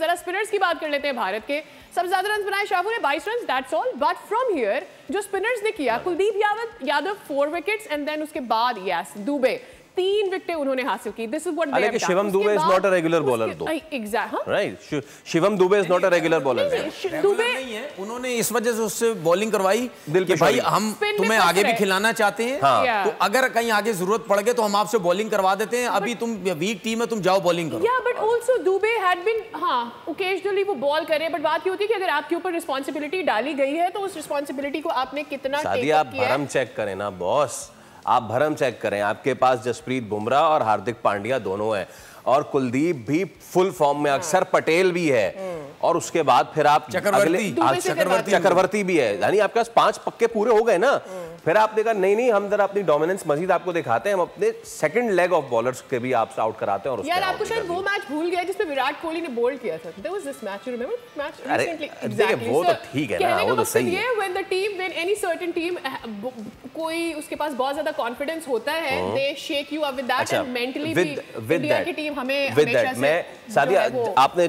जरा स्पिनर्स की बात कर लेते हैं भारत के। सबसे ज्यादा रन बनाए शाहू ने 22 run, that's all. But from here जो स्पिनर्स ने किया, Kuldeep Yadav 4 wickets and then उसके बाद यस दुबे 3 विकेटें उन्होंने हासिल की। This is what they have done. Shivam Dube is not a regular bowler though. Exact right, Shivam Dube is not a regular bowler. Dube नहीं है, उन्होंने इस वजह से उससे बॉलिंग करवाई दिल के भाई हम तुम्हें आगे भी खिलाना चाहते हैं, तो अगर कहीं आगे जरूरत पड़ गई तो हम आपसे बॉलिंग करवा देते हैं, अभी तुम वीक टीम है, तुम जाओ बॉलिंग करो। या but also Dube had been occasionally वो बॉल करे, बट बात ये होती है कि अगर आपके ऊपर रिस्पांसिबिलिटी डाली गई है तो उस रिस्पांसिबिलिटी को आपने कितना टेक अप किया है। आप भरम चेक करें ना बॉस, आप भरम चेक करें। आपके पास जसप्रीत बुमराह और हार्दिक पांड्या दोनों हैं और कुलदीप भी फुल फॉर्म में, अक्षर पटेल भी है और उसके बाद फिर आप चक्रवर्ती भी है, यानी आपके पास 5 पक्के पूरे हो गए ना। फिर आपने कहा नहीं हम जरा अपनी डोमिनेंस मजीद आपको दिखाते हैं, हम अपने सेकंड लेग ऑफ बॉलर्स के भी आपसे आउट कराते हैं। और यार आपको शायद वो मैच भूल गया जिसमें विराट कोहली ने बोल्ड किया था। There was this match, you remember match recently? Exactly, वो तो ठीक है ना, वो तो सही है। When the team when any certain team कोई उसके पास बहुत ज्यादा कॉन्फिडेंस होता है, they shake you up with that and mentally भी इंडिया की टीम हमें हमेशा से सादिया आपने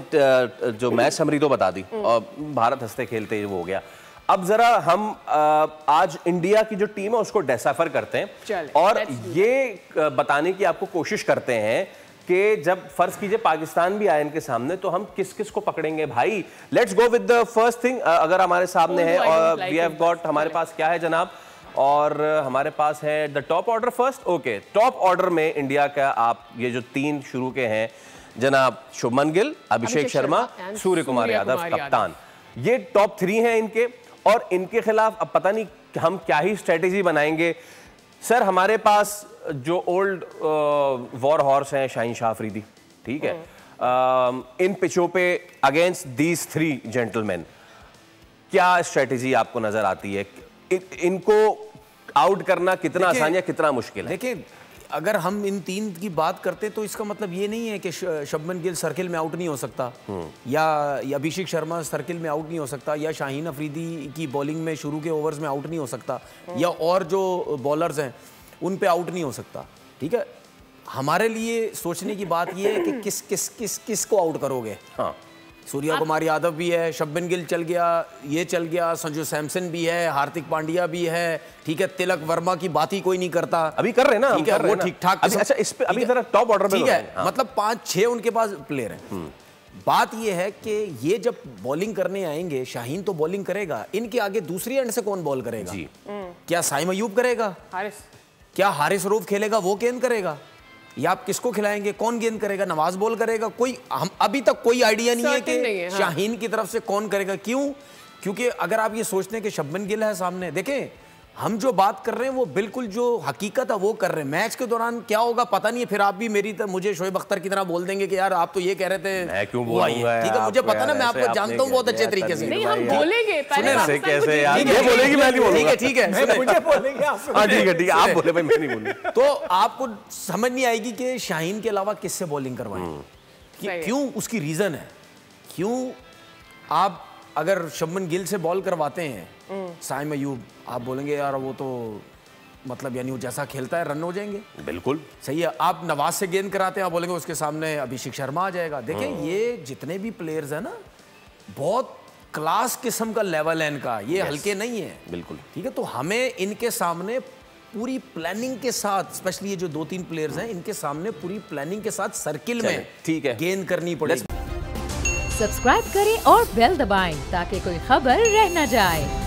जो मैच समरी तो बता दी और भारत हंसते खेलते वो हो गया। अब जरा हम आज इंडिया की जो टीम है उसको डेसाफर करते हैं और ये बताने की आपको कोशिश करते हैं कि जब फर्ज कीजिए पाकिस्तान भी आए इनके सामने तो हम किस किस को पकड़ेंगे भाई। Let's go with the first thing. अगर हमारे सामने है और वी हैव गॉट, हमारे पास क्या है जनाब, और हमारे पास है the top order first. Okay, top order में इंडिया का आप ये जो 3 शुरू के हैं जनाब, शुभमन गिल, अभिषेक शर्मा, सूर्य कुमार यादव कप्तान, ये टॉप 3 हैं इनके। और इनके खिलाफ अब पता नहीं हम क्या ही स्ट्रेटेजी बनाएंगे। सर हमारे पास जो ओल्ड वॉर हॉर्स हैं शाहीन शाह अफरीदी, ठीक है, इन पिचों पे अगेंस्ट दीज 3 जेंटलमैन क्या स्ट्रेटेजी आपको नजर आती है? इनको आउट करना कितना आसान या कितना मुश्किल है? देखिए, अगर हम इन 3 की बात करते तो इसका मतलब ये नहीं है कि शुभमन गिल सर्किल में आउट नहीं हो सकता, या अभिषेक शर्मा सर्किल में आउट नहीं हो सकता, या शाहीन अफरीदी की बॉलिंग में शुरू के ओवर्स में आउट नहीं हो सकता, या और जो बॉलर्स हैं उन पे आउट नहीं हो सकता। ठीक है, हमारे लिए सोचने की बात ये है कि किस को आउट करोगे। हाँ, सूर्य कुमार यादव भी है, शुभमन गिल चल गया, ये चल गया, संजू सैमसन भी है, हार्दिक पांड्या भी है, ठीक है, तिलक वर्मा की बात ही कोई नहीं करता। अभी कर रहे हैं ना, ठीक है, वो ठीक ठाक। अच्छा, इस पे अभी जरा टॉप ऑर्डर में, ठीक है, मतलब 5-6 उनके पास प्लेयर हैं। बात ये है कि ये जब बॉलिंग करने आएंगे, शाहीन तो बॉलिंग करेगा, इनके आगे दूसरी एंड से कौन बॉल करेगा? क्या साइम अयूब करेगा? क्या हारिस रऊफ खेलेगा, वो गेंद करेगा? या आप किसको खिलाएंगे, कौन गेंद करेगा? नवाज बॉल करेगा? कोई हम अभी तक कोई आइडिया नहीं है कि शाहीन की तरफ से कौन करेगा। क्यों? क्योंकि अगर आप ये सोचते हैं कि शुभमन गिल है सामने, देखें हम जो बात कर रहे हैं वो बिल्कुल जो हकीकत है वो कर रहे हैं। मैच के दौरान क्या होगा पता नहीं है, फिर आप भी मुझे शोएब अख्तर की तरह बोल देंगे कि यार आप तो ये कह रहे थे, मैं क्यों बोलूंगा? ठीक है, मुझे पता ना, मैं आपको जानता हूँ बहुत अच्छे तरीके से। नहीं, हम बोलेंगे पहले कैसे यार, ये बोलेगी, मैं नहीं बोलूंगा। ठीक है, मुझे बोलेंगे आप। हां ठीक है, आप बोले भाई, मैं नहीं बोलूंगा। तो आपको समझ नहीं आएगी कि शाहीन के अलावा किससे बॉलिंग करवाएं। क्यों? उसकी रीजन है क्यों। आप अगर शुभमन गिल से बॉल करवाते हैं साइम अयूब, आप बोलेंगे यार वो तो मतलब यानी वो जैसा खेलता है रन हो जाएंगे। बिल्कुल सही है। आप नवाज से गेंद कराते हैं, आप बोलेंगे उसके सामने अभिषेक शर्मा आ जाएगा। देखिए ये जितने भी प्लेयर्स हैं ना, बहुत क्लास किस्म का लेवल है इनका, ये हल्के नहीं है। बिल्कुल ठीक है। तो हमें इनके सामने पूरी प्लानिंग के साथ, स्पेशली ये जो 2-3 प्लेयर्स हैं, इनके सामने पूरी प्लानिंग के साथ सर्किल में ठीक है गेंद करनी पड़ेगी। सब्सक्राइब करें और बेल दबाएं ताकि कोई खबर रह न जाए।